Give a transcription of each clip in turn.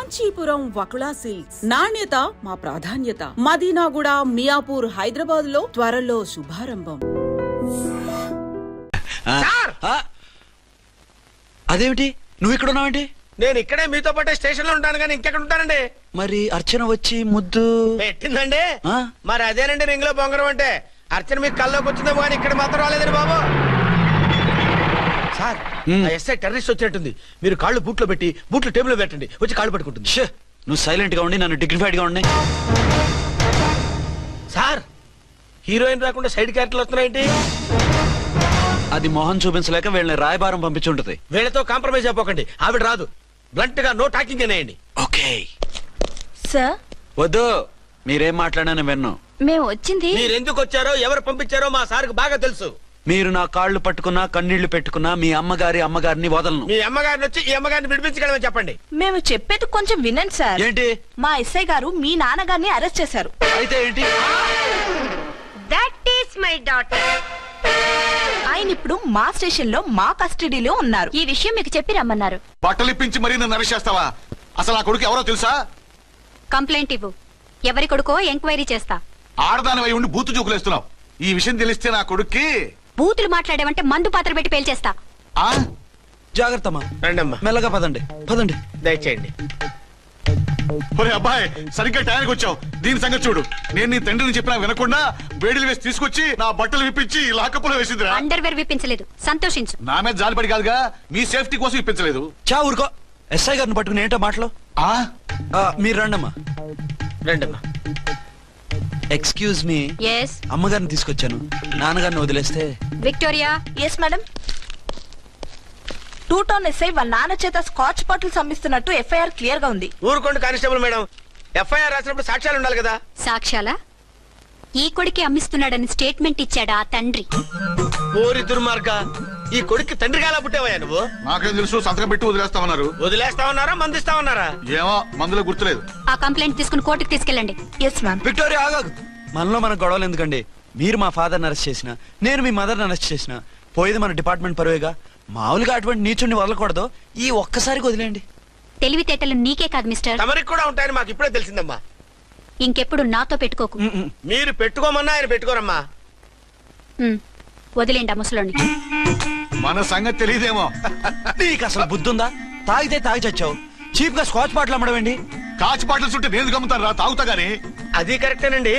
Kanchipuram Vakula silks నాణ్యత మా ప్రాధాన్యత. మదీనాగూడ, మియాపూర్, హైదరాబాద్ లో త్వరలో శుభారంభం. అదేమిటి నువ్వు ఇక్కడ ఉన్నావేంటి? నేను ఇక్కడే మీతో పాటే స్టేషన్ లో ఉంటాను కానీ ఇంకెక్కడ ఉంటానండి. మరి అర్చన వచ్చి ముద్దు పెట్టిందండి. మరి అదేనండి రింగ్ లో బొంగరం అంటే. అర్చన మీకు కల్లోకి వచ్చిందో కానీ ఇక్కడ మాత్రం రాలేదండి బాబు. సార్ ఎస్ఐ టెర్రరిస్ట్ వచ్చినట్టుంది. మీరు కాళ్ళు బూట్లో పెట్టి బూట్లు టేబుల్ లో పెట్టండి, వచ్చి కాళ్ళు పట్టుకుంటుంది. నువ్వు సైలెంట్ గా ఉండి నన్ను డిగ్నిఫైడ్ గా ఉండి. సార్ హీరోయిన్ రాకుండా సైడ్ క్యారెక్టర్లు వస్తున్నాయేంటి? అది మొహం చూపించలేక వీళ్ళని రాయబారం పంపించి ఉంటది. వీళ్ళతో కాంప్రమైజ్ అయిపోకండి, ఆవిడ రాదు. బ్లంట్ గా నో టాకింగ్ అనేయండి. ఓకే సార్ వద్దు, మీరేం మాట్లాడానని విన్ను. మేము వచ్చింది మీరు ఎందుకు వచ్చారో ఎవరు పంపించారో మా సార్కి బాగా తెలుసు. మీరు నా కాళ్ళు పట్టుకున్నా కన్నీళ్లు పెట్టుకున్నా మీ అమ్మగారిని వదలను. మీ అమ్మగారిని వచ్చి ఈ అమ్మగారిని విడిపించగలమని చెప్పండి. మేము చెప్పేది కొంచెం వినండి సార్. ఏంటి? మా ఎస్ఐ గారు మీ నాన్నగారిని అరెస్ట్ చేశారు. అయితే ఏంటి? That is my daughter. ఆయన ఇప్పుడు మా స్టేషన్ లో మా కస్టడీలో ఉన్నారు. ఈ విషయం మీకు చెప్పి రమ్మన్నారు. బట్టలిప్పించి మరీ నన్ను అరెస్ట్ చేస్తావా? అసలు ఆ కొడుకు ఎవరో తెలుసా? కంప్లైంట్ ఇవ్వు. ఎవరి కొడుకో ఎంక్వైరీ చేస్తా. ఆడదానివై ఉండి బూతు చూకులేస్తున్నావు. ఈ విషయం తెలిస్తే నా కొడుక్కి బూతులు మాట్లాడేవంటే మందు పాత్ర పెట్టి పేల్చేస్తా. జాగ్రత్తమ్మా, రండమ్మా. మెల్లగా పదండి పదండి. దయచేయండి. ఒరే అబ్బాయి, సరిగ్గా టైంకి వచ్చావు. దీని సంగతి చూడు. నేను నీ తండ్రిని చెప్పినా వినకుండా వేడిలు వేసి తీసుకొచ్చి నా బట్టలు విప్పించి లాకప్పులో వేసిందిరా. అండర్వేర్ విప్పించలేదు, సంతోషించు. నా మీద జాలిపడి కాదుగా, మీ సేఫ్టీ కోసం ఇప్పించలేదు. చా ఊరుకో. ఎస్ఐ గారిని పట్టుకుని ఏంటో మాటలు. మీరు రండమ్మా. రండమ్మా. Excuse me. ఎస్. అమ్మగారిని తీసుకొచ్చాను, నాన్నగారిని వదిలేస్తే. Victoria. Yes madam. 2 town SI వాళ్ళ నాన్న చేత స్కాచ్ బాటిల్స్ అమ్మిస్తున్నట్టు ఎఫ్ఐఆర్ క్లియర్ గా ఉంది. ఊరుకోండి కానిస్టేబుల్ మేడం. ఎఫ్ఐఆర్ రాసినప్పుడు సాక్ష్యాలు ఉండాలి కదా. సాక్ష్యాలా? ఈ కొడుకే అమ్మిస్తున్నాడని స్టేట్మెంట్ ఇచ్చాడా ఆ తండ్రి? ఓరి దుర్మార్గ, ఈ కొడుక్కి తండ్రిగా ఎలా పుట్టావయ్యా నువ్వు? నాకేం తెలుసు, సంతకం పెట్టి వదిలేస్తామన్నారు. వదిలేస్తామన్నారా మందిస్తామన్నారా? ఏమో, మందులో గుర్తులేదు. ఆ కంప్లైంట్ తీసుకుని కోర్టుకు తీసుకెళ్ళండి. Yes ma'am. విక్టోరియా ఆగాగు. మనలో మన గొడవలు ఎందుకండి? మీరు మా ఫాదర్ని అరెస్ట్ చేసిన, నేను మీ మదర్ని అరెస్ట్ చేసిన, పోయేది మన డిపార్ట్మెంట్ పరువేగా. మామూలుగా అటువంటి నీచుని వదలకూడదు. ఈ ఒక్కసారికి వదిలేండి. తెలివితేటలు నీకే కాదు మిస్టర్, తమరికి కూడా ఉంటాయని మాకు ఇప్పుడే తెలిసిందమ్మా. ఇంకెప్పుడు నాతో పెట్టుకోకు. మీరు పెట్టుకోమన్నా ఆయన పెట్టుకోరమ్మా. వదిలేండి ఆ ముసలోని. మన సంగతి తెలియదేమో. నీకు అసలు బుద్ధుందా? తాగితే తాగి చచ్చావు. చీప్ గా స్కాచ్ బాటిల్ అమ్మడమేంటి? కాచి బాటలు చుట్టూ నేను గమ్ముతాను రా, తాగుతా గానీ. అది కరెక్టేనండి.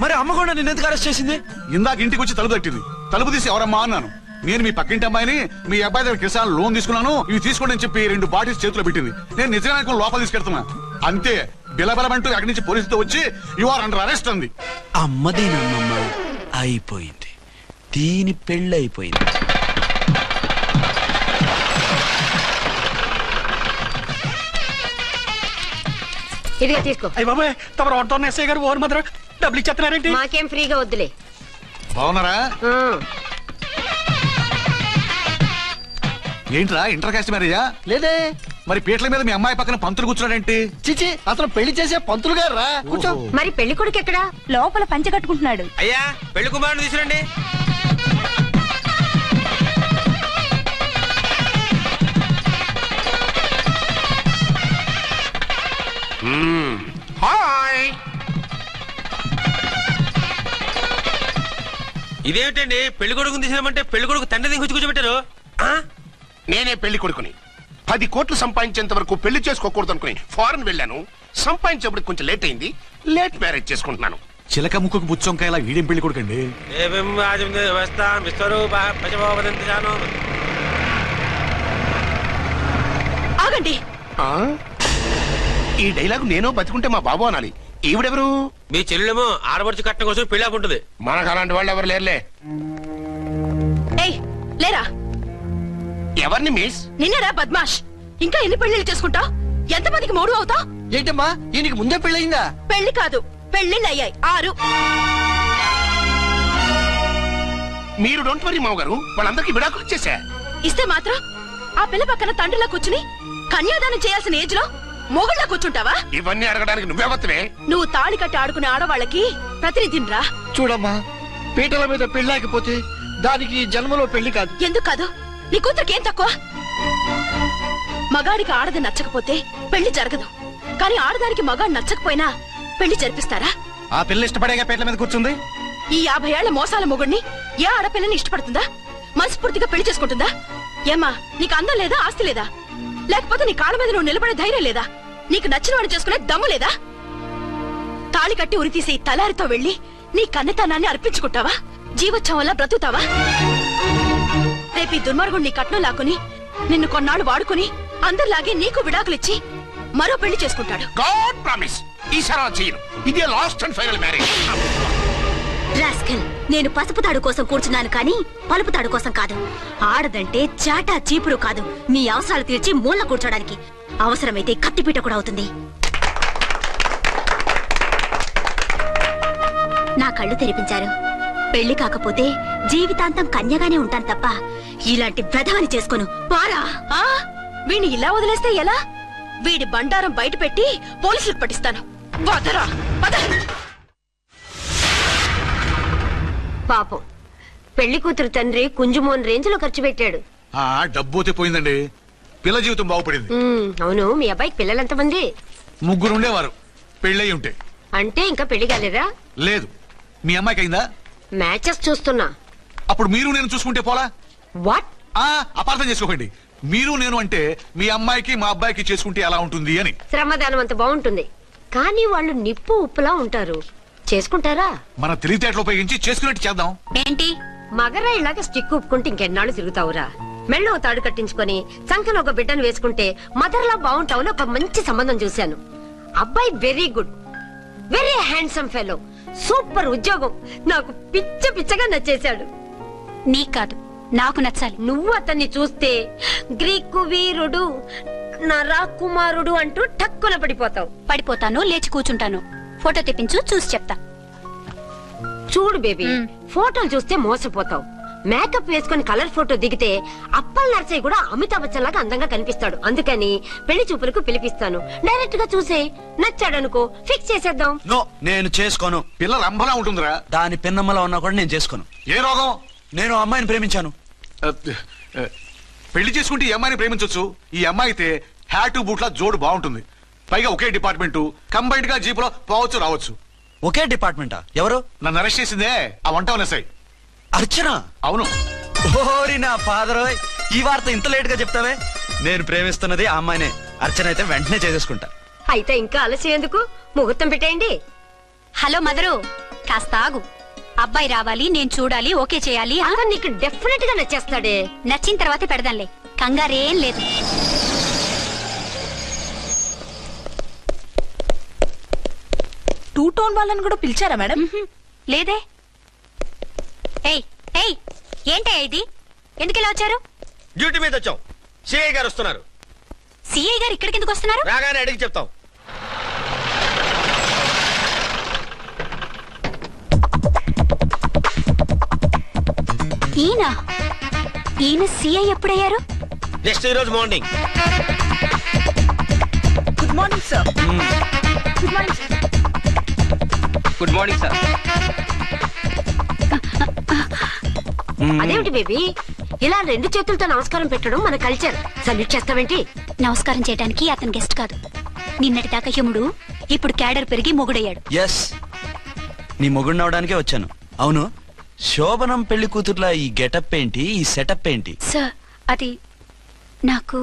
మరి అమ్మ కూడా నిన్ను ఎందుకు అరెస్ట్ చేసింది? ఇందాక ఇంటికి వచ్చి తలుపు తట్టింది. తలుపు తీసి ఎవరమ్మా అన్నాను. నేను మీ పక్కింటి అమ్మాయిని, మీ అబ్బాయి దగ్గర కిసాన్ లోన్ తీసుకున్నాను, ఇవి తీసుకోండి అని చెప్పి 2 బాటిల్స్ చేతిలో పెట్టింది. నేను నిజంగా లోపల తీసుకెళ్తున్నా. అంతే, బిలబలమంటూ అక్కడి నుంచి పోలీసుతో వచ్చి యు ఆర్ అండర్ అరెస్ట్ అంది. అమ్మదీనమ్మమ్మ అయిపోయింది, దీని పెళ్ళి అయిపోయింది. ఇదిగా తీసుకో. అయ్య బాబాయ్, తమరు ఆటో ఎస్ఐ గారు ఓవర్ మాత్రం డబ్బులు ఇచ్చేస్తున్నారేంటి? మాకేం ఫ్రీగా వద్దులే. బాగున్నారా? ఏంట్రా ఇంటర్ కాస్ట్ మ్యారేజా? లేదే. మరి పీటల మీద మీ అమ్మాయి పక్కన పంతులు కూర్చున్నాడేంటి? చిచి, అతను పెళ్లి చేసే పంతులు గారు రా. కూర్చో. మరి పెళ్లి కొడుకు ఎక్కడా? లోపల పంచె కట్టుకుంటున్నాడు. అయ్యా, పెళ్లి కుమారుని తీసుకురండి. హాయ్. ఇదేమిటండి, పెళ్లి కొడుకుని తీసినామంటే పెళ్లి కొడుకు తండ్రి దించి కూర్చోబెట్టారు. నేనే పెళ్లి కొడుకుని. 10 కోట్లు సంపాదించేంత వరకు పెళ్లి చేసుకోకూడదు అనుకుని ఫారెన్ వెళ్ళాను. సంపాదించేప్పుడు కొంచెం లేట్ అయింది. లేట్ మ్యారేజ్ చేసుకుంటున్నాను. చిలక ముక్కుకు బుచ్చొంకాయ ఇలా వీడేం పెళ్లి కొడుకండి? ఆగండి. ఈ డైలాగ్ నేను బతికుంటే మా బాబు అనాలి. ఈవిడెవరు? మీ చెల్లెమో ఆడబడుచు కట్నం కోసం పెళ్లి ఆకుంటుంది. మనకు అలాంటి వాళ్ళు ఎవరు లేరులే. ఏయ్ లేరా. ఎవరిని మిస్? నిన్నరా బద్మాష్. ఇంకా ఎన్ని పెళ్లిళ్ళు చేసుకుంటావు? ఎంతమందికి మూడు అవుతా? ఏంటమ్మా, ఈయనకి ముందే పెళ్ళయిందా? పెళ్లి కాదు, పెళ్లిళ్ళు అయ్యాయి 6. మీరు డోంట్ వరీ మామగారు, వాళ్ళందరికీ విడాకులు ఇచ్చేసా. ఇస్తే మాత్రం ఆ పిల్ల పక్కన తండ్రిలా కూర్చుని కన్యాదానం చేయాల్సిన ఏజ్ లో మొగుళ్ళ కూర్చుంటావా? ఇవన్నీ అడగడానికి నువ్వెవత్తవే? నువ్వు తాళి కట్టి ఆడుకునే ఆడవాళ్ళకి ప్రతినిధిరా. చూడమ్మా, పీటల మీద పెళ్ళాకపోతే దానికి జన్మలో పెళ్లి కాదు. ఎందుకు కాదు? నీ కూతురికి ఏం తక్కువ? మగాడికి ఆడది నచ్చకపోతే పెళ్లి జరగదు. కానీ ఆడదానికి మగాడు నచ్చకపోయినా పెళ్లి జరిపిస్తారా? ఆ పిల్ల ఇష్టపడేగా పేట్ల మీద కూర్చుంది. ఈ 50 ఏళ్ల మోసాల మొగుడిని ఏ ఆడపిల్లని ఇష్టపడుతుందా? మనస్ఫూర్తిగా పెళ్లి చేసుకుంటుందా? ఏమ్మా, నీకు అందం లేదా, ఆస్తి లేదా? లేకపోతే నీ కాళ్ళ మీద నువ్వు నిలబడే ధైర్యం లేదా? నీకు నచ్చిన వాడిని చేసుకునే దమ్ము లేదా? తాళి కట్టి ఉరితీసే తలారితో వెళ్లి నీ కన్నతనాన్ని అర్పించుకుంటావా? జీవోత్సవంలా బ్రతుకుతావా? రేపు ఈ దుర్మార్గుడు నీ కట్నం లాక్కుని నిన్ను కొన్నాళ్ళు వాడుకుని అందరిలాగే నీకు విడాకులిచ్చి మరో పెళ్లి చేసుకుంటాడు. గాడ్ ప్రామిస్ ఈసారి చేయను. ఇదే last and final marriage. Rascal, నేను పసుపు తాడు కోసం కూర్చున్నాను కానీ పలుపు తాడు కోసం కాదు. ఆడదంటే చాటా చీపురు కాదు, మీ అవసరాలు తీర్చి మూల కూర్చోడానికి. అవసరమైతే కత్తిపీట కూడా అవుతుంది. నా కళ్ళు తెరిపించారు. పెళ్లి కాకపోతే జీవితాంతం కన్యగానే ఉంటాను తప్ప ఇలాంటి బ్రధవని చేసుకోను. పారా! వీడిని ఇలా వదిలేస్తే ఎలా? వీడి బండారం బయట పెట్టి పోలీసులకు పట్టిస్తాను. వదరా, వద. పాపం పెళ్లి కూతురు తండ్రి కుంజుమోన్ రేంజ్ లో ఖర్చు పెట్టాడు. డబ్బు అయితే పోయిందండి, పిల్ల జీవితం బాగుపడింది. అవును, మీ అబ్బాయికి పిల్లలెంతమంది? 3 ఉండేవారు, పెళ్ళయి ఉంటే. అంటే ఇంకా పెళ్లి కాలేదా? లేదు. మీ అమ్మాయికి అయిందా? మ్యాచెస్ చూస్తున్నా. అప్పుడు మీరు నేను చూసుకుంటే పోలా? వాట్? అపార్థం చేసుకోకండి. మీరు నేను అంటే మీ అమ్మాయికి మా అబ్బాయికి చేసుకుంటే ఎలా ఉంటుంది అని. శ్రమదానం అంత బాగుంటుంది, కానీ వాళ్ళు నిప్పు ఉప్పులా ఉంటారు. చేసుకుంటారా? మన తెలివితేటలు ఉపయోగించి చేసుకున్నట్టు చేద్దాం. ఏంటి మగరా ఇలాగ స్టిక్ ఉప్పుకుంటే ఇంకెన్నాళ్ళు తిరుగుతావురా? మెళ్ళో తాడు కట్టించుకొని సంకన ఒక బిడ్డను వేసుకుంటే మదర్లా బాగుంటావుని ఒక మంచి సంబంధం చూశాను. అబ్బాయి very good, very handsome fellow, super ఉద్యోగం. నాకు పిచ్చగా నచ్చేశాడు. నీకు కాదు, నాకు నచ్చాలి. నువ్వు అతన్ని చూస్తే గ్రీకు వీరుడు, నా రాకుమారుడు అంటూ టక్కున పడిపోతావు. పడిపోతాను, లేచి కూర్చుంటాను. ఫోటో తెప్పించు, చూసి చెప్తా. చూడు బేబీ, ఫోటోలు చూస్తే మోసపోతావు. మేకప్ వేసుకుని కలర్ ఫోటో దిగితే అప్పల్ నర్సయ్య కూడా అమితాబ్ బచ్చన్ లాగా అందంగా కనిపిస్తాడు. అందుకని పెళ్లి చూపులకు పిలిపిస్తాను. డైరెక్ట్ గా చూసే నచ్చాడనుకో, ఫిక్స్ చేసేద్దాం. నో, నేను చేసుకోను. పిల్ల రంభలా ఉంటుందిరా. దాని పిన్నమ్మలా ఉన్నా కూడా నేను చేసుకోను. ఏ రోగం? నేను అమ్మాయిని ప్రేమించాను. పెళ్లి చేసుకుంటే ఈ అమ్మాయిని ప్రేమించొచ్చు. ఈ అమ్మాయి అయితే హ్యాటు బూట్ల జోడు బాగుంటుంది. పైగా ఒకే డిపార్ట్మెంట్, కంబైన్డ్ గా జీపులో పోవచ్చు రావచ్చు. ఒకే డిపార్ట్మెంటా? ఎవరు? నన్ను అరెస్ట్ చేసిందే ఆ వంట ఉన్నసాయి. అర్చన? అవును. ఓరి నా ఫాదర్, ఈ వార్త ఇంత లేట్ గా చెప్తావే. నేను ప్రేమిస్తున్నది ఆ అమ్మాయినే. అర్చన అయితే వెంటనే చేసేసుకుంటా. అయితే ఇంకా ఆలస్యం ఎందుకు, ముహూర్తం పెట్టేయండి. హలో మదరు, కాస్త ఆగు. అబ్బాయి రావాలి, నేను చూడాలి, ఓకే చేయాలి. అతను నీకు డెఫినెట్ గా నచ్చేస్తాడే. నచ్చిన తర్వాత పెడదాంలే, కంగారేం లేదు. టూ టోన్ వాళ్ళని కూడా పిలిచారా మేడం? లేదే. ఏయ్ ఏయ్, ఏంటయ్యా ఇది? ఎందుకు ఇలా వచ్చారు? డ్యూటీ మీద వచ్చాం. సిఐ గారు వస్తున్నారు. సిఐ గారు ఇక్కడికి ఎందుకు వస్తున్నారు? రాగానే అడిగి చెప్తాం. ఈయన సిఐ ఎప్పుడయ్యారు? నెక్స్ట్ ఈ రోజు morning. Good morning sir. Good morning sir. Good morning sir. అదేమిటి బేబీ, ఇలా 2 చేతులతో నమస్కారం పెట్టడం మన కల్చర్. సల్యూట్ చేస్తావేంటి? నమస్కారం చేయడానికి అతను గెస్ట్ కాదు. నిన్నటి దాకా యముడు, ఇప్పుడు క్యాడర్ పెరిగి మొగుడయ్యాడు. ఎస్, నీ మొగుడిని అవడానికే వచ్చాను. అవును, శోభనం పెళ్లి కూతుర్లా ఈ గెటప్ ఏంటి, ఈ సెటప్ ఏంటి? సార్, అది నాకు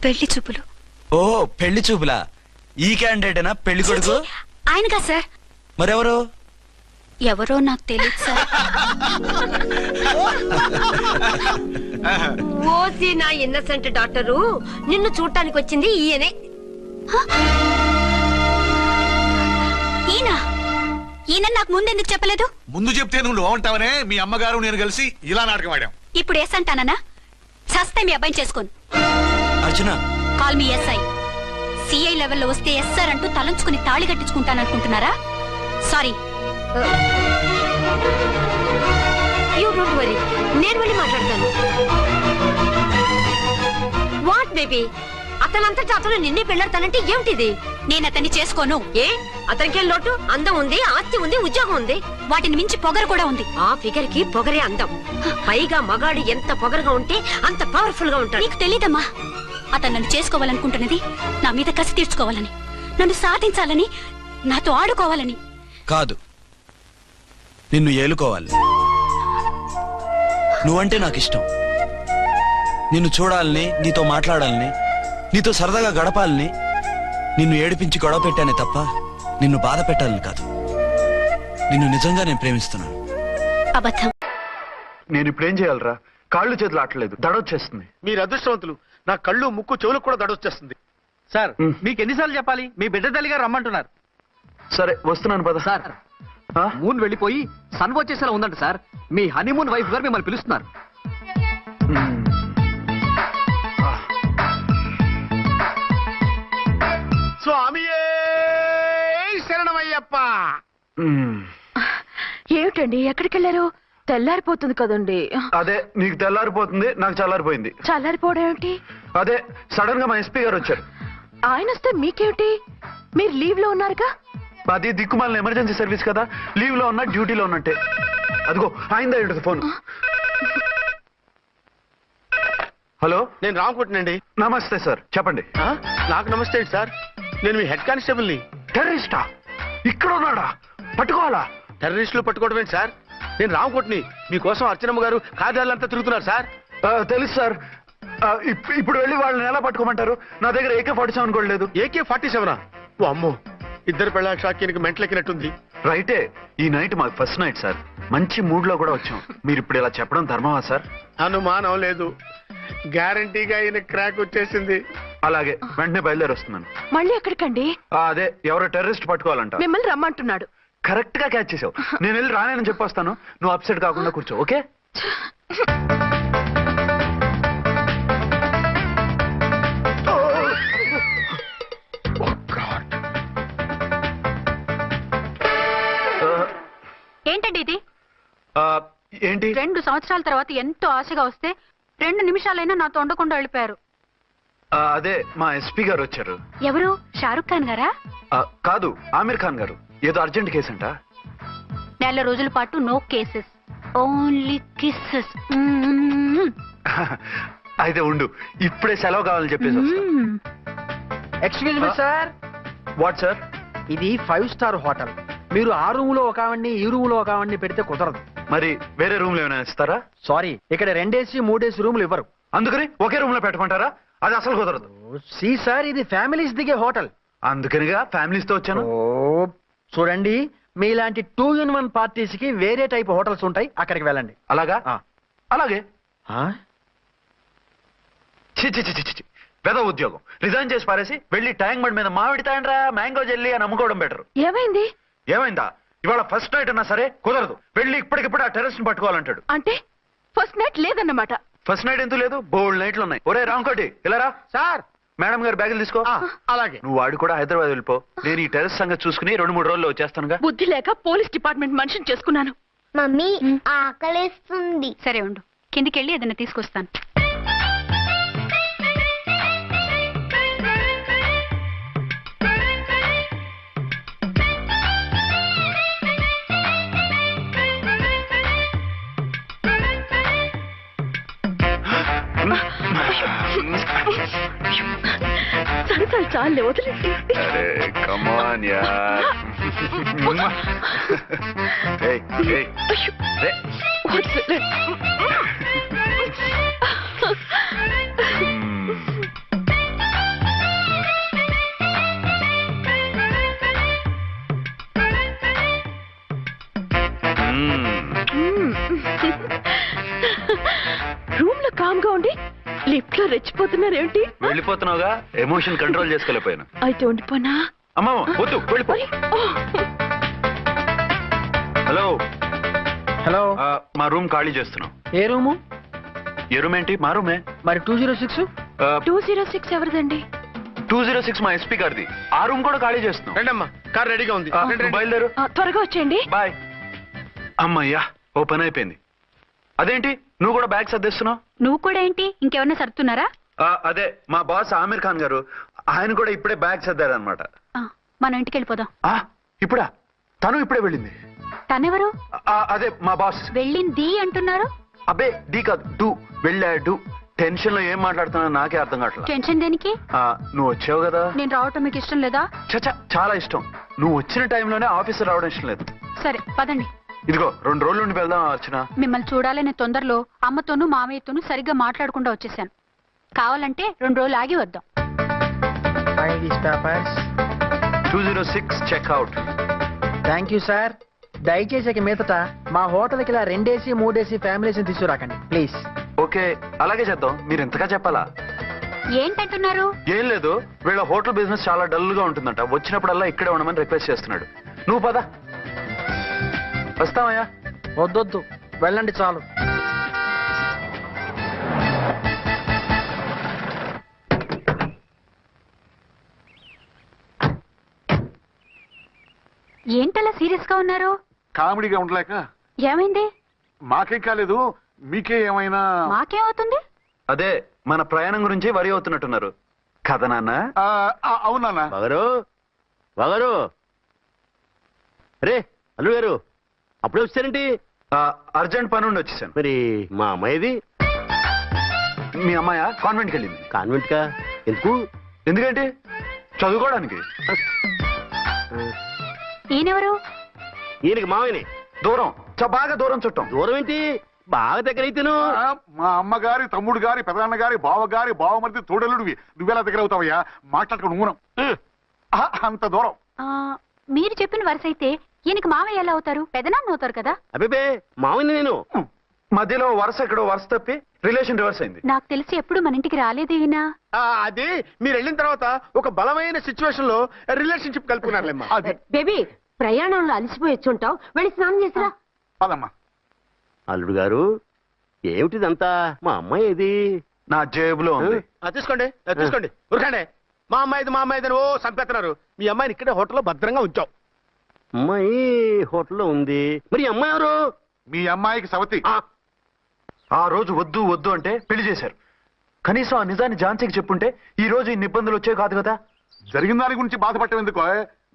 పెళ్లి చూపులు. ఓ, పెళ్లి చూపులా? ఈ క్యాండిడేటేనా పెళ్లి కొడుకు? ఆయనగా సార్. మరెవరు? ఎవరో నాకు తెలియదు సార్. ఓసి నా ఇన్నసెంట్ డాక్టరు, నిన్ను చూడటానికి వచ్చింది ఈయనే. ఈయన నాకు ముందెందుకు చెప్పలేదు? ముందు చెప్తే నువ్వు బాగుంటావనే మీ అమ్మగారు నేను కలిసి ఇలా నాటకం ఆడాం. ఇప్పుడు ఎస్ అంటానా? సస్తే మీ అబ్బాయిని చేసుకోను. అర్చన, కాల్ మీ ఎస్ఐ. సిఐ లెవెల్లో వస్తే ఎస్ఆర్ అంటూ తలంచుకుని తాళి కట్టించుకుంటాననుకుంటున్నారా? సారీ. యూ డోంట్ వరీ, నేను వెళ్ళి మాట్లాడతాను. వాట్ బేబీ, అతనంతటా అతను నిన్నే పెళ్ళాడతానంటే ఏమిటిది? నేను అతన్ని చేసుకోను. ఏ, అతనికేం లోటు? అందం ఉంది, ఆస్తి ఉంది, ఉద్యోగం ఉంది. వాటిని మించి పొగరు కూడా ఉంది. ఆ ఫిగర్ కి పొగరే అందం. పైగా మగాడు ఎంత పొగరుగా ఉంటే అంత పవర్ఫుల్ గా ఉంటాడు. నీకు తెలీదమ్మా, అతను నన్ను చేసుకోవాలనుకుంటున్నది నా మీద కసి తీర్చుకోవాలని, నన్ను సాధించాలని, నాతో ఆడుకోవాలని. కాదు, నిన్ను ఏలుకోవాలి. నువ్వంటే నాకు ఇష్టం. నిన్ను చూడాలని, నీతో మాట్లాడాలని, నీతో సరదాగా గడపాలని, నిన్ను ఏడిపించి గొడవ పెట్టానే తప్ప నిన్ను బాధ పెట్టాలని కాదు. నిన్ను నిజంగా నేను ప్రేమిస్తున్నాను. అబద్ధం. నేను ఇప్పుడు ఏం చేయాలరా? కాళ్ళు చేతులు ఆటలేదు, దడొచ్చేస్తుంది. మీరు అదృష్టవంతులు. నా కళ్ళు ముక్కు చెవులకు కూడా దడొచ్చేస్తుంది. సార్, మీకు ఎన్నిసార్లు చెప్పాలి? మీ బిడ్డ తల్లి గారు రమ్మంటున్నారు. సరే వస్తున్నాను పద. సార్, మూన్ వెళ్ళిపోయి సన్ వచ్చేసేలా ఉందంట సార్. మీ హనీమూన్ వైఫ్ గారు మిమ్మల్ని పిలుస్తున్నారు. స్వామియే శరణమయ్యప్ప. ఏమిటండి, ఎక్కడికి వెళ్ళారు? తెల్లారిపోతుంది కదండి. అదే, నీకు తెల్లారిపోతుంది, నాకు చల్లారిపోయింది. చల్లారిపోవడం ఏమిటి? అదే సడన్ గా మా ఎస్పీ గారు వచ్చారు. ఆయన వస్తే మీకేమిటి? మీరు లీవ్ లో ఉన్నారుగా. అది దిక్కుమాలిన ఎమర్జెన్సీ సర్వీస్ కదా, లీవ్ లో ఉన్నా డ్యూటీలో ఉన్నట్టే. అదిగో ఆయన ఫోన్. హలో, నేను రామకుంటునండి. నమస్తే సార్, చెప్పండి. నాకు నమస్తే సార్. నేను మీ హెడ్ కానిస్టేబుల్ ని. టెర్రరిస్టా? ఇక్కడ ఉన్నాడా? పట్టుకోవాలా? టెర్రరిస్టులు పట్టుకోవడం ఏంటి సార్? నేను రామకోట్ని. మీకోసం అర్చనమ్మ గారు కార్యాలంతా తిరుగుతున్నారు సార్. తెలుసు సార్. ఇప్పుడు వెళ్ళి వాళ్ళని ఎలా పట్టుకోమంటారు? నా దగ్గర AK-47 కూడా లేదు. AK-47? అమ్మో, ఇద్దరు పెళ్ళ షాకీనికి మెంటలెక్కినట్టుంది. రైటే, ఈ నైట్ మాకు ఫస్ట్ నైట్ సార్. మంచి మూడ్ లో కూడా వచ్చాం. మీరు ఇప్పుడు ఇలా చెప్పడం ధర్మమా సార్? అనుమానం లేదు, గ్యారంటీగా ఈయన క్రాక్ వచ్చేసింది. అలాగే, వెంటనే బయలుదేరి వస్తున్నాను. మళ్ళీ ఎక్కడికండి? అదే, ఎవరో టెర్రరిస్ట్ పట్టుకోవాలంట. మిమ్మల్ని రమ్మంటున్నాడు. కరెక్ట్ గా క్యాచ్ చేసావు. నేను వెళ్ళి రానని చెప్పొస్తాను, నువ్వు అప్సెట్ కాకుండా కూర్చో, ఓకే? ఏంటండి ఇది? ఏంటి? 2 సంవత్సరాల తర్వాత ఎంతో ఆశగా వస్తే 2 నిమిషాలైనా నాతో ఉండకుండా వెళ్ళిపోయారు. అదే, మా ఎస్పీ గారు వచ్చారు. ఎవరు? షారుఖ్ ఖాన్ గారా? కాదు, ఆమీర్ ఖాన్ గారు. ఏదో అర్జెంట్ కేసు అంట. 4 రోజుల పాటు నో కేసెస్, ఓన్లీ కిస్సెస్. అయితే ఉండు, ఇప్పుడే సెలవు కావాలని చెప్పేసి వస్తా. Excuse me sir. What sir? ఇది 5 స్టార్ హోటల్. మీరు ఆ రూమ్ లో ఒక ఆవిడ్ని, ఈ రూమ్ లో ఒక ఆవిడ్ని పెడితే కుదరదు. మరి వేరే రూమ్ లో ఏమైనా ఇస్తారా? సారీ, ఇక్కడ 2 AC 3 AC రూములు ఇవ్వరు. అందుకని ఒకే రూమ్ లో పెట్టమంటారా? అది అసలు కుదరదు. సి సార్, ఇది ఫ్యామిలీస్ దిగే హోటల్. అందుకనిగా ఫ్యామిలీస్ తో వచ్చాను. చూడండి, మీలాంటి 2-in-1 పార్టీస్ కి వేరే టైప్ హోటల్స్ ఉంటాయి, అక్కడికి వెళ్ళండి. అలాగా? అలాగే. ఆ? చి పెద్ద ఉద్యోగం రిజైన్ చేసి పారేసి వెళ్ళి ట్యాంక్ బండ్ మీద మామిడి తాండ్రా మ్యాంగో జెల్లీ అని అమ్ముకోవడం బెటర్. ఏమైంది? ఏమైందా? ఇవాళ ఫస్ట్ నైట్ అన్నా సరే కుదరదు. వెళ్ళి ఇప్పటికిప్పుడు ఆ టెర్రస్ ని పట్టుకోవాలంటాడు. అంటే ఫస్ట్ నైట్ లేదన్నమాట. ఫస్ట్ నైట్ ఎందుకు లేదు? బోల్డ్ నైట్లు ఉన్నాయి. ఒరే రాంకోటి, ఇలా రా. సార్, మేడం గారు బ్యాగులు తీసుకో. అలాగే. నువ్వు వాడు కూడా హైదరాబాద్ వెళ్ళిపో. నేను ఈ టెర్రస్ సంగతి చూసుకుని 2-3 రోజుల్లో వచ్చేస్తానుగా. బుద్ధి లేక పోలీస్ డిపార్ట్మెంట్ మనిషిని చేసుకున్నాను. మమ్మీ, ఆకలేస్తుంది. సరే ఉండు, కిందికెళ్ళి ఏదైనా తీసుకొస్తాను. సరసాలు చాలే, వదిలేండి. Come on, yaar. Hey, hey. Hey. వదిలే. రూమ్ లో కామ్ గా ఉండి లిఫ్ట్ లో రెచ్చిపోతున్నారేంటి? వెళ్ళిపోతున్నావుగా, ఎమోషన్ కంట్రోల్ చేసుకోలేకపోయాను. అయితే ఉండిపోనా? అమ్మా వద్దు, వెళ్ళిపో. హలో హలో, మా రూమ్ ఖాళీ చేస్తున్నాం. ఏ రూము? ఏ రూమ్ ఏంటి? మా రూమే. మరి 206? 206 ఎవరిదండి? 206 మా ఎస్పీ గారిది. ఆ రూమ్ కూడా ఖాళీ చేస్తున్నాం. రండమ్మా, కార్ రెడీగా ఉంది. నువ్వు బయలుదేరు. త్వరగా వచ్చేయండి. బాయ్. అమ్మయ్యా, ఓ పని అయిపోయింది. అదేంటి నువ్వు కూడా బ్యాగ్ సర్దేస్తున్నావు? నువ్వు కూడా ఏంటి, ఇంకెవరన్నా సర్దుతున్నారా? అదే మా బాస్ ఆమీర్ ఖాన్ గారు, ఆయన కూడా ఇప్పుడే బ్యాగ్ సర్దారనమాట. మనం ఇంటికి వెళ్ళిపోదాం. ఇప్పుడా? తను ఇప్పుడే వెళ్ళింది. తనెవరు? అదే మా బాస్. వెళ్ళింది అంటున్నారు? అబ్బే, డీ కాదు, డూ. వెళ్ళాడు. టెన్షన్ లో ఏం మాట్లాడుతున్నా నాకే అర్థం కావట్లేదు. టెన్షన్ దేనికి? నువ్వు వచ్చావు కదా. నేను రావటం మీకు ఇష్టం లేదా? చచ్చా, చాలా ఇష్టం. నువ్వు వచ్చిన టైంలోనే ఆఫీసర్ రావడం ఇష్టం లేదు. సరే పదండి. ఇదిగో 2 రోజుల నుండి వెళ్దాం అర్చన. మిమ్మల్ని చూడాలనే తొందరలో అమ్మతోనూ మామయ్యతోనూ సరిగ్గా మాట్లాడకుండా వచ్చేసాను. కావాలంటే 2 రోజులు ఆగి వద్దాం. 206 చెక్అవుట్. Thank you sir. దయచేసి ఇక మీదట మా హోటల్కి ఇలా 2 AC 3 AC ఫ్యామిలీస్ తీసుకురాకండి ప్లీజ్. ఓకే, అలాగే చేద్దాం. మీరు ఎంతగా చెప్పాలా? ఏంటంటున్నారు? ఏం లేదు, వీళ్ళ హోటల్ బిజినెస్ చాలా డల్ గా ఉంటుందంట. వచ్చినప్పుడల్లా ఇక్కడే ఉండమని రిక్వెస్ట్ చేస్తున్నాడు. నువ్వు పద. వస్తావయ్యా? వద్దొద్దు, వెళ్ళండి చాలు. ఏంటలా సీరియస్ గా ఉన్నారు? కామెడీగా ఉండలేక. ఏమైంది? మాకేం కాలేదు, మీకే ఏమైనా? మాకేమవుతుంది? అదే మన ప్రయాణం గురించి వరి అవుతున్నట్టున్నారు కదా నాన్న? అవునా బాగారు రే అల్లు గారు, అప్పుడే వచ్చారేంటి? అర్జెంట్ పని ఉండి వచ్చేసాను. మరి మా అమ్మాయిది? మీ అమ్మాయ కాన్వెంట్కి వెళ్ళింది. కాన్వెంట్ కా? ఎందుకు? ఎందుకంటే చదువుకోవడానికి. ఈయనెవరు? ఈయనకి మామయ్యని. దూరం, బాగా దూరం చుట్టాం. దూరం ఏంటి, బాగా దగ్గర అయితేను. మా అమ్మగారి, తమ్ముడు గారి, పెదనాన్న గారి, బావగారి, బావమరిది, తోడలుడివి. నువ్వెలా దగ్గర అవుతావయ్యా? మాట్లాడుకుని ఊనం. అంత దూరం. మీరు చెప్పిన వరుస అయితే ఈయనకి మామయ్య ఎలా అవుతారు? పెదనాన్న అవుతారు కదా. అబ్బే మామయ్యని నేను. మధ్యలో వరుస ఎక్కడో వరుస తప్పి రిలేషన్ రివర్స్ అయింది. నాకు తెలిసి ఎప్పుడు మన ఇంటికి రాలేదు ఈయన. అది మీరు వెళ్ళిన తర్వాత ఒక బలమైన సిచ్యువేషన్ లో రిలేషన్షిప్ కలుపుకున్నారులేమ్మా. బేబీ, ప్రయాణంలో అలసిపోయి వచ్చుంటావు, వెళ్ళి స్నానం చేసిరా. పదమ్మా. అల్లుడు గారు, ఏమిటిదంతా? మా అమ్మాయి ఏది? నా జేబులో ఉంది. తీసుకోండి తీసుకోండి, ఉరకండి. మా అమ్మాయిది ఓ సంపేస్తున్నారు. మీ అమ్మాయిని ఇక్కడే హోటల్లో భద్రంగా ఉంచావు. అమ్మాయి హోటల్లో ఉంది. మరి ఈ అమ్మాయి ఎవరు? మీ అమ్మాయికి సవతి. ఆ రోజు వద్దు వద్దు అంటే పెళ్లి చేశారు. కనీసం ఆ నిజాన్ని ఝాన్సీకి చెప్పుంటే ఈ రోజు ఇన్ని ఇబ్బందులు వచ్చేవి కాదు కదా. జరిగిన దాని గురించి బాధపడటం ఎందుకో,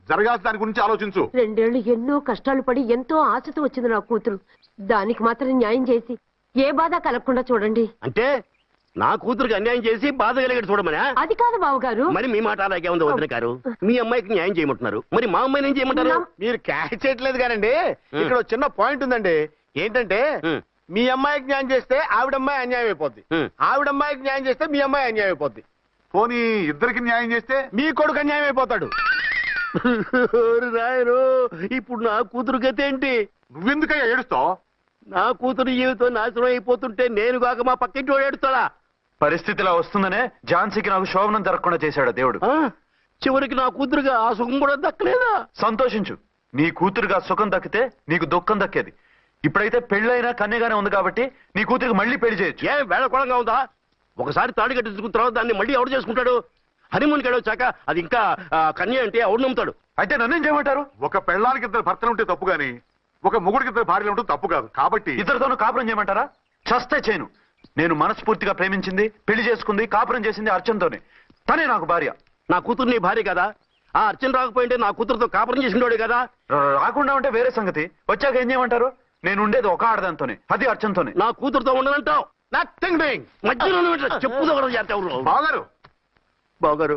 జరగాల్సిన దాని గురించి ఆలోచించు. 2 ఏళ్లు ఎన్నో కష్టాలు పడి ఎంతో ఆశతో వచ్చింది నా కూతురు. దానికి మాత్రం న్యాయం చేసి ఏ బాధ కలగకుండా చూడండి. అంటే నా కూతురికి అన్యాయం చేసి బాధ కలిగేది చూడమనా? అది కాదు బావగారు. మరి మీ మాట అలాగే ఉంది వదిన గారు. మీ అమ్మాయికి న్యాయం చేయమంటున్నారు, మరి మా అమ్మాయిని ఏం చేయమంటారు? మీరు క్యాచ్ చేయట్లేదు కానండి. ఇక్కడ ఒక చిన్న పాయింట్ ఉందండి. ఏంటంటే మీ అమ్మాయికి న్యాయం చేస్తే ఆవిడమ్మాయి అన్యాయం అయిపోద్ది, ఆవిడమ్మాయికి న్యాయం చేస్తే మీ అమ్మాయి అన్యాయం అయిపోద్ది. పోనీ ఇద్దరికి న్యాయం చేస్తే మీ కొడుకు అన్యాయం అయిపోతాడు. రాయరు, ఇప్పుడు నా కూతురు గతి ఏంటి? నువ్వెందుకయ్యా ఏడుస్తావు? నా కూతురు జీవితం నాశనం అయిపోతుంటే నేను కాక మా పక్కింటి వాడు ఏడుస్తాడా? పరిస్థితిలా వస్తుందనే ఝాన్సీకి నాకు శోభనం జరగకుండా చేశాడు దేవుడు. చివరికి నా కూతురుగా ఆ సుఖం కూడా దక్కలేదా? సంతోషించు, నీ కూతురుగా సుఖం దక్కితే నీకు దుఃఖం దక్కేది. ఇప్పుడైతే పెళ్ళైనా కన్యగానే ఉంది కాబట్టి నీ కూతురికి మళ్ళీ పెళ్లి చేయొచ్చు. ఏం వేళకోళంగా ఉందా? ఒకసారి తాడి కట్టించుకున్న తర్వాత దాన్ని మళ్ళీ ఎవడు చేసుకుంటాడు? హనీమూన్కి వెళ్ళొచ్చాక అది ఇంకా కన్య అంటే ఎవడు నమ్ముతాడు? అయితే నన్నేం చేయమంటారు? ఒక పెళ్ళానికి 2 భర్తలు ఉంటే తప్పు గాని ఒక మొగుడికి 2 భార్యలు ఉంటే తప్పు కాదు. కాబట్టి ఇద్దరితోనూ కాపురం చేయమంటారా? చస్తే చేయను. నేను మనస్ఫూర్తిగా ప్రేమించింది, పెళ్లి చేసుకుంది, కాపురం చేసింది అర్చనతోనే. తనే నాకు భార్య. నా కూతురు నీ భార్య కదా? ఆ అర్చన రాకపోయింటే నా కూతురుతో కాపురం చేసినోడే కదా? రాకుండా ఉంటే వేరే సంగతి. వచ్చాక ఏం చేయమంటారు? నేను ఉండేది ఒక ఆడదాంతోనే, అది అర్చనతోనే. నా కూతురుతో ఉండనంటావు? Nothing doing. మధ్యలో చెప్పుదో బాగారు. బాగారు,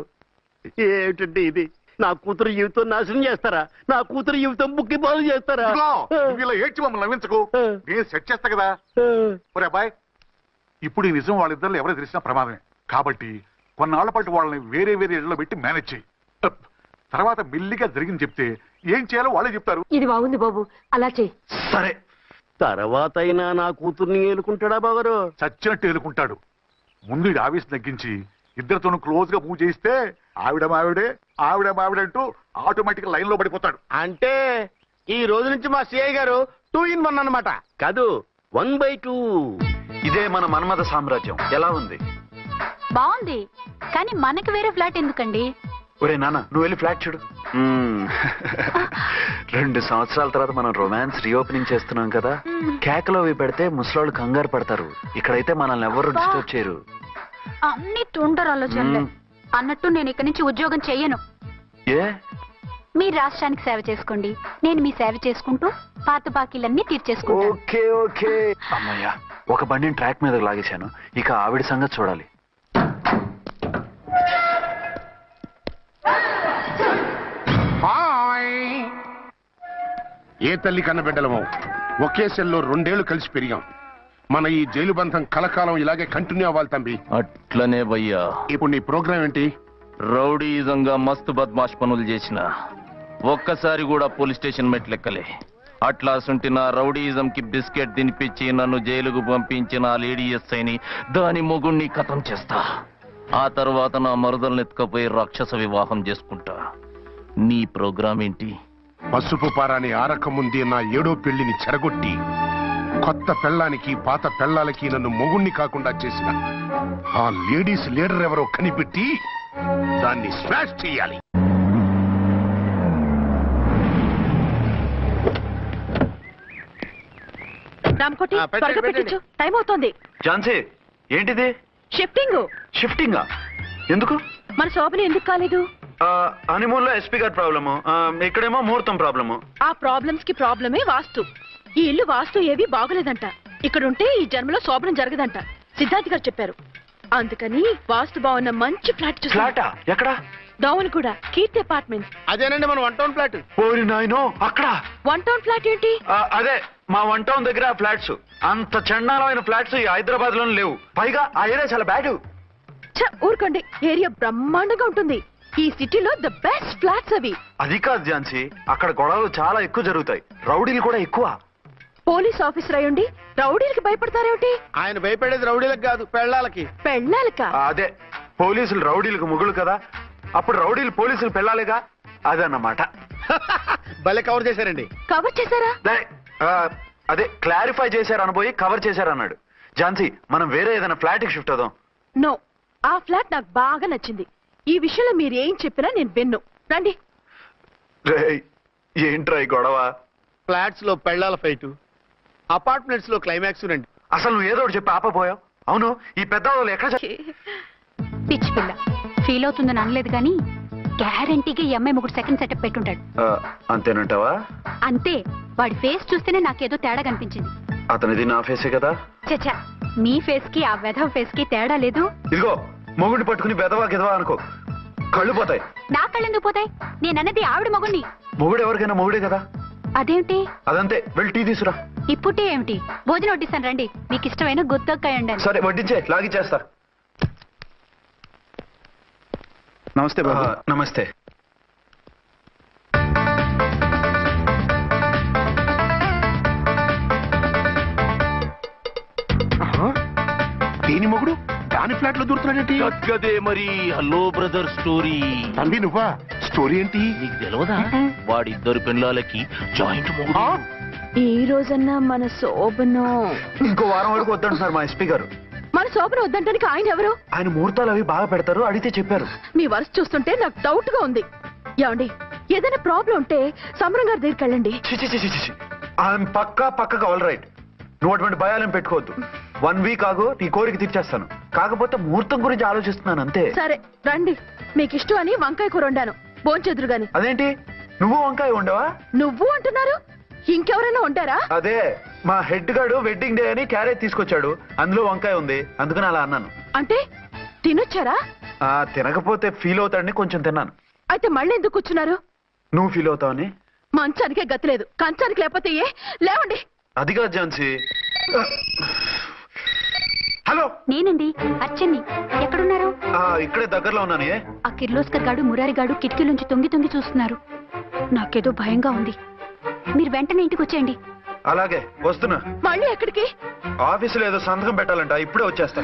ఏమిటండి ఇది? నా కూతురు జీవితం నాశనం చేస్తారా? నా కూతురు జీవితం బుక్కి పాలు చేస్తారా? ఇలా ఏడ్చి మమ్మల్ని నవ్వించకు, నేను సెట్ చేస్తా కదా. ఒరే అబ్బాయి, ఇప్పుడు ఈ నిజం వాళ్ళిద్దరిలో ఎవరో తెలిసినా ప్రమాదమే. కాబట్టి కొన్నాళ్ల పాటు వాళ్ళని వేరే వేరే ఇళ్లలో పెట్టి మేనేజ్ చేయి. తర్వాత మెల్లిగా జరిగింది చెప్తే ఏం చేయాలో వాళ్ళే చెప్తారు. ఇది బాగుంది బాబు, అలా చెయ్యి. సరే, తర్వాత అయినా నా కూతుర్ని ఏలుకుంటాడా బాగారు? చచ్చినట్టు ఏలుకుంటాడు. ముందు ఈ ఆవేశం తగ్గించి ఇద్దరితోనూ క్లోజ్ గా మూవ్ చేయిస్తే ఆవిడ మావిడే అంటూ ఆటోమేటిక్ లైన్ లో పడిపోతాడు. అంటే ఈ రోజు నుంచి మా సిఐ గారు 2 in 1 అన్నమాట. కాదు, 1/2. ఇదే మన మన్మథ సామ్రాజ్యం. ఎలా ఉంది? బాగుంది, కానీ మనకి వేరే ఫ్లాట్ ఎందుకండి? ఒరే నాన్న, నువ్వు వెళ్ళి ఫ్లాట్ చూడు. 2 సంవత్సరాల తర్వాత మనం రొమాన్స్ రీఓపెనింగ్ చేస్తున్నాం కదా. కేకలో అవి పెడితే ముసలోళ్ళు కంగారు పడతారు. ఇక్కడైతే మనల్ని ఎవరు డిస్టర్బ్ చేయరు. అన్ని తొందర ఆలోచనలే. అన్నట్టు నేను ఇక్కడి నుంచి ఉద్యోగం చెయ్యను. ఏ? మీ రాష్ట్రానికి సేవ చేసుకోండి, నేను మీ సేవ చేసుకుంటూ పాత బాకీలన్నీ తీర్చేసుకుంటాను. Okay okay. అమ్మయ్యా, ఒక బండిని ట్రాక్ మీద లాగేశాను. ఇక ఆవిడ సంగతి చూడాలి. ఏ తల్లి కన్న బిడ్డలమో ఒకే సెల్లో 2 ఏళ్లు కలిసి పెరిగాం. మన ఈ జైలు బంధం కలకాలం ఇలాగే కంటిన్యూ అవ్వాలి తంబి. అట్లనే భయ్యా. ఇప్పుడు నీ ప్రోగ్రామ్ ఏంటి? రౌడీజంగా మస్తు బద్మాష్ పనులు చేసిన ఒక్కసారి కూడా పోలీస్ స్టేషన్ మెట్లెక్కలే. అట్లా సుంటి నా రౌడీజం కి బిస్కెట్ తినిపించి నన్ను జైలుకు పంపించిన ఆ లేడీ ఎస్ఐని దాని మొగుణ్ణి ఖతం చేస్తా. ఆ తర్వాత నా మరుదల్ని ఎత్తుకపోయి రాక్షస వివాహం చేసుకుంటా. నీ ప్రోగ్రామ్ ఏంటి? పసుపు పారాని ఆరక ముందే నా 7వ పెళ్లిని చెరగొట్టి కొత్త పెళ్ళానికి పాత పెళ్ళాలకి నన్ను మొగుణ్ణి కాకుండా చేసిన ఆ లేడీస్ లీడర్ ఎవరో కనిపెట్టి దాన్ని స్మాష్ చేయాలి. రామకోటి త్వరగా పెట్టించు, టైం అవుతోంది. ఝాన్సీ, ఏంటిది? షిఫ్టింగా? ఎందుకు? మన శోభని ఎందుకు కాలేదు? హనీమూన్ లో ఎస్పీ గారి ప్రాబ్లము, ఇక్కడేమో ముహూర్తం ప్రాబ్లము. ఆ ప్రాబ్లమ్స్ కి ప్రాబ్లమే వాస్తు. ఈ ఇల్లు వాస్తు ఏవి బాగోలేదంట. ఇక్కడ ఉంటే ఈ జన్మలో శోభనం జరగదంట సిద్ధార్థ్ గారు చెప్పారు. అందుకని వాస్తు బాగున్న మంచి ఫ్లాట్ చూసి. ఫ్లాటా? ఎక్కడ? డౌన్ కూడా కీర్తి అపార్ట్మెంట్స్. అదేనండి మన 1 టౌన్ ఫ్లాట్. ఓరి నాయనో, అక్కడ 1 టౌన్ ఫ్లాట్ ఏంటి? అదే మా 1 టౌన్ దగ్గర ఫ్లాట్స్. అంత చండాలమైన ఫ్లాట్స్ ఈ హైదరాబాద్ లోనే లేవు. పైగా ఆ ఏరియా చాలా బ్యాడ్. ఊరుకోండి, ఏరియా బ్రహ్మాండంగా ఉంటుంది. ఈ సిటీలో ద బెస్ట్ ఫ్లాట్స్ అవి. అది కాదు ఝాన్సీ, అక్కడ గొడవలు చాలా ఎక్కువ జరుగుతాయి, రౌడీలు కూడా ఎక్కువ. పోలీస్ ఆఫీసర్ అయ్యుండి రౌడీలకి భయపడతారేమిటి? ఆయన భయపడేది రౌడీలకు కాదు, పెళ్ళాలకి. పెళ్ళాలకా? అదే, పోలీసులు రౌడీలకు ముగులు కదా, అప్పుడు రౌడీలు పోలీసులు పెళ్ళాలిగా, అదన్నమాట. భలే కవర్ చేశారండి. కవర్ చేశారా? అదే క్లారిఫై చేశారు అనబోయి కవర్ చేశారన్నాడు. ఝాన్సీ, మనం వేరే ఏదైనా ఫ్లాట్ కి షిఫ్ట్ అవుదాం. నో, ఆ ఫ్లాట్ నాకు బాగా నచ్చింది. ఈ విషయంలో మీరు ఏం చెప్పినా నేను విన్ను. రండి. ఏంట్రా ఈ గొడవ? ఫ్లాట్స్ లో పెళ్ళాల ఫైట్, అపార్ట్మెంట్స్ లో క్లైమాక్స్ రండి. అసలు నువ్వు ఏదో ఒకటి చెప్పి ఆపపోయావు. అవును, ఈ పెద్ద వాళ్ళు ఎక్కడ? పిచ్చి పిల్ల ఫీల్ అవుతుందని అనలేదు కానీ గ్యారంటీగా ఈ అమ్మాయి ముగ్గురు సెకండ్ సెటప్ పెట్టుంటాడు. అంతేనంటావా? అంతే. వాడి ఫేస్ చూస్తేనే నాకేదో తేడా కనిపించింది. అతనిది నా ఫేసే కదా. చచ్చా, మీ ఫేస్ కి ఆ వెధవ ఫేస్ కి తేడా లేదు. ఇదిగో, మొగుడిని పట్టుకుని బెదవా గిదవా అనుకో, కళ్ళు పోతాయి. నా కళ్ళు ఎందుకు పోతాయి? నేనన్నది ఆవిడ మొగుడిని. మొగుడు ఎవరికైనా మొగుడే కదా. అదేమిటి? అదంతే, వెళ్ళి టీ తీసురా. ఇప్పుడే ఏమిటి? భోజనం వడ్డిస్తాను రండి. మీకు ఇష్టమైన గుత్తొక్కాయ ఉండండి. సరే వడ్డించే, లాగిచ్చేస్తా. నమస్తే బాబు. నమస్తే. దేని మొగుడు దాని ఫ్లాట్ లో దూరుతున్నాడేంటి? గదే మరి. Hello brother story. తంబి నువ్వా? స్టోరీ ఏంటి? నీకు తెలియదా? వాడిద్దరు పిల్లలకి జాయింట్ మొగుడు. ఈ రోజన్నా మన శోభను ఇంకో వారం వరకు వద్దంటున్నారు మా ఎస్పీ గారు. మన శోభను వద్దంటానికి ఆయన ఎవరు? ఆయన ముహూర్తాలు అవి బాగా పెడతారు, అడిగితే చెప్పారు. మీ వరుస చూస్తుంటే నాకు డౌట్ గా ఉంది. ఏమండి, ఏదైనా ప్రాబ్లం ఉంటే సమరం గారి దగ్గరికి వెళ్ళండి. ఆయన పక్కగా ఆల్ రైట్. నువ్వు అటువంటి భయాలను పెట్టుకోవద్దు. 1 వీక్ ఆగు, నీ కోరిక తీర్చేస్తాను. కాకపోతే ముహూర్తం గురించి ఆలోచిస్తున్నాను అంతే. సరే రండి. మీకు ఇష్టం అని వంకాయ కూర వండాను, భోంచెదురు గాని. అదేంటి, నువ్వు వంకాయ ఉండవా? నువ్వు అంటున్నారు, ఇంకెవరైనా ఉంటారా? అదే, మా హెడ్ గాడు వెడ్డింగ్ డే అని క్యారేజ్ తీసుకొచ్చాడు, అందులో వంకాయ ఉంది, అందుకని అలా అన్నాను. అంటే తినొచ్చారా? తినకపోతే ఫీల్ అవుతాడని కొంచెం తిన్నాను. అయితే మళ్ళీ ఎందుకు కూర్చున్నారు? నువ్వు ఫీల్ అవుతావని. మంచానికే గతి లేదు, కంచానికి లేకపోతే ఏ? లేవండి. అది కాదు ఝాన్సీ. హలో, నేనండి అచ్చన్ని. ఎక్కడున్నారు? ఇక్కడే దగ్గరలో ఉన్నాను. ఆ కిర్లోస్కర్ గాడు మురారి గాడు కిటికీలోంచి తొంగి తొంగి చూస్తున్నారు. నాకేదో భయంగా ఉంది. మీరు వెంటనే ఇంటికి వచ్చేయండి. అలాగే వస్తున్నా. మళ్ళీ ఎక్కడికి? ఆఫీసులో ఏదో సంతకం పెట్టాలంట, ఇప్పుడే వచ్చేస్తా.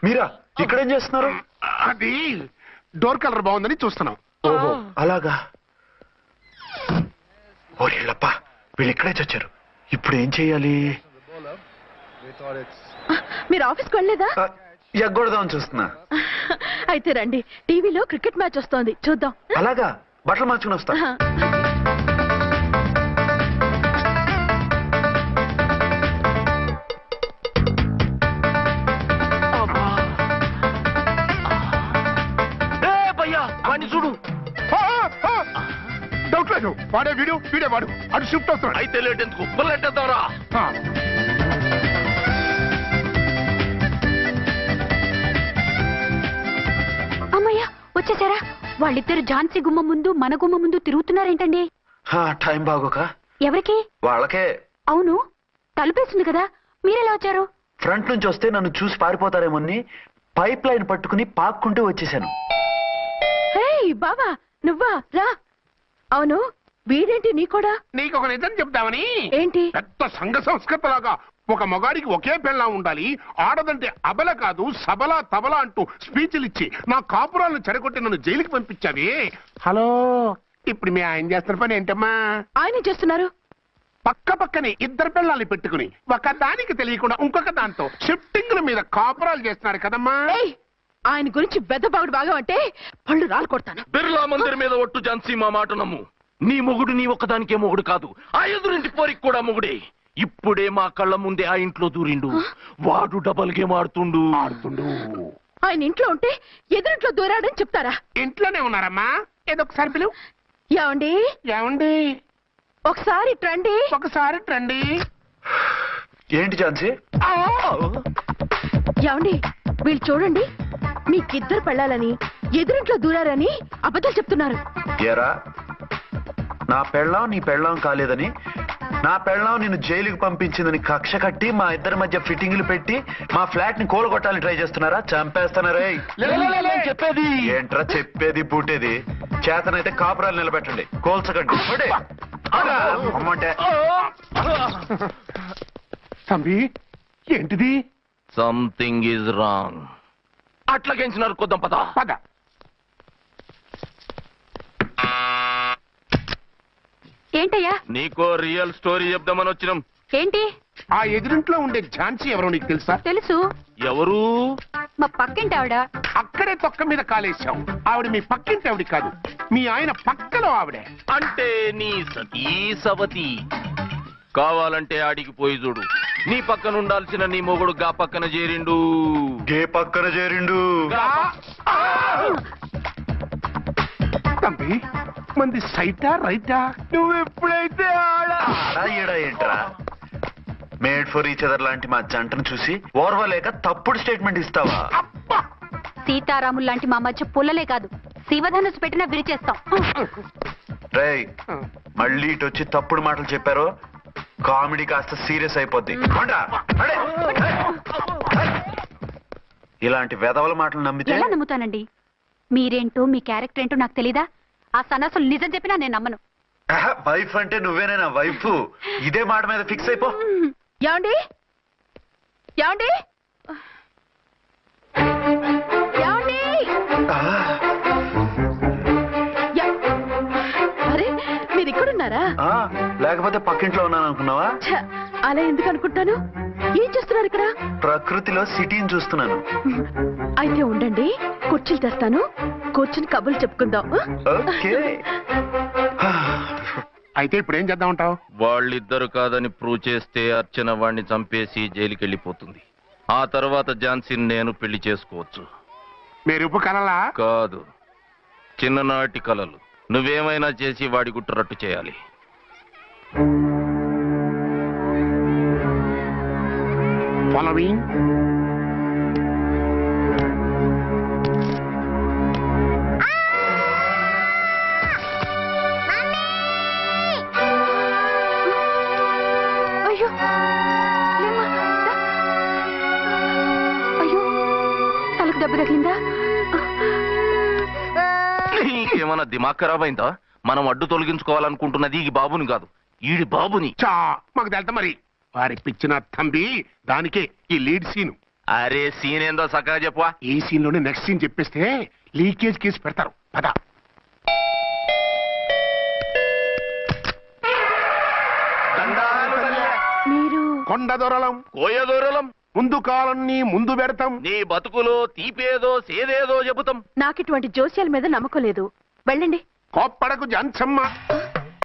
మీరా ఇక్కడేం చేస్తున్నారు? అది డోర్ కలర్ బాగుందని చూస్తున్నాం. ఓహో అలాగా. ఓరేళ్ళప్ప, వీళ్ళు ఇక్కడే చచ్చారు. ఇప్పుడు ఏం చెయ్యాలి? మీరు ఆఫీస్కి వెళ్ళలేదా? ఎగ్గొడదామని చూస్తున్నా. అయితే రండి, టీవీలో క్రికెట్ మ్యాచ్ వస్తోంది, చూద్దాం. అలాగా, బట్టలు మార్చుకుని వస్తా. చూడు, డౌట్ లేదు వాడే వీడే వాడు అటు షిఫ్ట్ అవుతాడు. అయితే లేట్ ఎందుకు పుల్లెట్టేద్దాంరా. అమ్మయ్య వచ్చేసారా? వాళ్ళిద్దరు ఝాన్సీ గుమ్మ ముందు మన గుమ్మ ముందు తిరుగుతున్నారేంటండి? టైం బాగోక ఎవరికి? వాళ్ళకే. అవును, తలుపేసింది కదా, మీరెలా వచ్చారు? ఫ్రంట్ నుంచి వస్తే నన్ను చూసి పారిపోతారేమోని పైప్ లైన్ పట్టుకుని పాక్కుంటూ వచ్చేసాను. బావా నువ్వా రా. అవును వీడేంటి నీ కూడా? నీకు ఒక నిజం చెప్తామని. ఏంటి? పెద్ద సంఘ సంస్కృత లాగా ఒక మగాడికి ఒకే పెళ్ళం ఉండాలి, ఆడదంటే అబల కాదు సబల తబల అంటూ స్పీచ్లు ఇచ్చి నా కాపురాలను చెడగొట్టి నన్ను జైలుకి పంపించావి. హలో, ఇప్పుడు మీ ఆయన చేస్తున్న పని ఏంటమ్మా? ఆయన చేస్తున్నారు పక్క పక్కనే ఇద్దరు పిల్లల్ని పెట్టుకుని ఒక దానికి తెలియకుండా ఇంకొక దాంతో షిఫ్టింగ్ల మీద కాపురాలు చేస్తున్నారు కదమ్మా. ఆయన గురించి బెద్దబాగుడు బాగా అంటే పళ్ళు రాలు కొడతాను. బిర్లా మందిర్ మీద ఒట్టు ఝాన్సీ, మా మాట నమ్ము. నీ మొగుడు నీ ఒక్కదానికే మొగుడు కాదు, ఆ ఎదురింటి పోరికి కూడా మొగుడే. ఇప్పుడే మా కళ్ళ ముందే ఆ ఇంట్లో దూరిండు. వాడు డబల్ గేమ్ ఆడుతుండు. ఆయన ఇంట్లో ఉంటే ఎదురింట్లో దూరాడని చెప్తారా? ఇంట్లోనే ఉన్నారమ్మా. ఏదో ఒకసారి పిలువు. ఏమండి ఏమండి ఒకసారి ట్రండి. ఒకసారి ట్రండి. ఏంటి ఝాన్సీ? ఏమండి వీళ్ళు చూడండి, మీకిద్దరు పెళ్ళాలని ఎదురింట్లో దూరారని అబద్ధాలు చెప్తున్నారు. ఏరా, నా పెళ్ళాం నీ పెళ్ళాం కాలేదని, నా పెళ్ళాం నిన్ను జైలుకి పంపించిందని కక్ష కట్టి మా ఇద్దరి మధ్య ఫిట్టింగ్లు పెట్టి మా ఫ్లాట్ ని కోలగొట్టాలని ట్రై చేస్తున్నారా? చంపేస్తున్నారే. చెప్పేది ఏంట్రా చెప్పేది పూటేది? చేతనైతే కాపురాలు నిలబెట్టండి, కోల్చకండి. అమ్మంటే తంబి ఏంటిది? Something is wrong. అట్లాగేంచినారు కొద్దాం పద. పద. ఏంటయ్యా? నీకో రియల్ స్టోరీ చెప్దామని వచ్చినాం. ఏంటి? ఆ ఎదురింట్లో ఉండే ఝాన్సీ ఎవరో నీకు తెలుసా? తెలుసు. ఎవరు? మా పక్కింటి ఆవిడ. అక్కడే తొక్క మీద కాలేశావు. ఆవిడ మీ పక్కింటి ఆవిడ కాదు, మీ ఆయన పక్కలో ఆవిడే. అంటే నీ సతీ సవతి. కావాలంటే ఆడికి పోయి చూడు. నీ పక్కన ఉండాల్సిన నీ మొగుడు గా పక్కన చేరిండు. గే పక్కన చేరిండు. తంబి మంది సైటా రైటా? నువ్వు ఎప్పుడైతే ఆడా ఈడా ఏంట్రా? మేడ్ ఫర్ ఈచ్ అదర్ లాంటి మా జంటను చూసి ఓర్వలేక తప్పుడు స్టేట్మెంట్ ఇస్తావా? సీతారాములు లాంటి మా మధ్య పుల్లలే కాదు, శివధనుసు పెట్టినా విరిచేస్తాం. రేయ్, మళ్ళీ ఇటు వచ్చి తప్పుడు మాటలు చెప్పారో కామెడీ కాస్త సీరియస్ అయిపోద్ది. ఇలాంటి వెధవల మాటలు నమ్మితే ఎలా నమ్ముతానండి? మీరేంటో మీ క్యారెక్టర్ ఏంటో నాకు తెలీదా? ఆ సన్నాసులు నిజం చెప్పినా నేను నమ్మను. వైఫ్ అంటే నువ్వేనా వైఫ్? ఇదే మాట మీద ఫిక్స్ అయిపో. ఏమండి ఏమండి ఏమండి? అరే మీరు ఇక్కడున్నారా? లేకపోతే పక్కింట్లో ఉన్నాను అనుకున్నావా? అలా ఎందుకు అనుకుంటాను? ఏం చేస్తున్నారు ఇక్కడ? ప్రకృతిలో సిటీని చూస్తున్నాను. అయితే ఉండండి, కుర్చీలు తెస్తాను, కూర్చుని కబుర్లు చెప్పుకుందాం. అయితే ఇప్పుడు ఏం చేద్దామంటావు? వాళ్ళిద్దరు కాదని ప్రూవ్ చేస్తే అర్చన వాణ్ణి చంపేసి జైలుకి వెళ్ళిపోతుంది. ఆ తర్వాత ఝాన్సీని నేను పెళ్లి చేసుకోవచ్చు. మీరు కలలా? కాదు, చిన్ననాటి కలలు. నువ్వేమైనా చేసి వాడి గుట్టు రట్టు చేయాలి. ఫాలోయింగ్. అయ్యో అయ్యో, తలకు దెబ్బ తగిలిందా? నీకేమన్నా దిమాగ్ ఖరాబ్ అయిందా? మనం అడ్డు తొలగించుకోవాలనుకుంటున్నది ఈ బాబుని కాదు, ఈడి బాబుని. మాకు తెలుతా మరి. వారి పిచ్చిన తంబి దానికే ఈ లీడ్ సీను. అరే సీన్ ఏందో చక్కగా చెప్పవా? ఈ సీన్ లోనే నెక్స్ట్ సీన్ చెప్పేస్తే లీకేజ్ కేసు పెడతారు. పద. మీరు కొండ దొరలం కోయ దూరలం ముందు కాలన్నీ ముందు పెడతాం. నీ బతుకులో తీపేదో సేదేదో చెబుతాం. నాకు ఇటువంటి జోస్యాల మీద నమ్మకం లేదు. వెళ్ళండి. కోప్పడకు ఝాన్సమ్మ.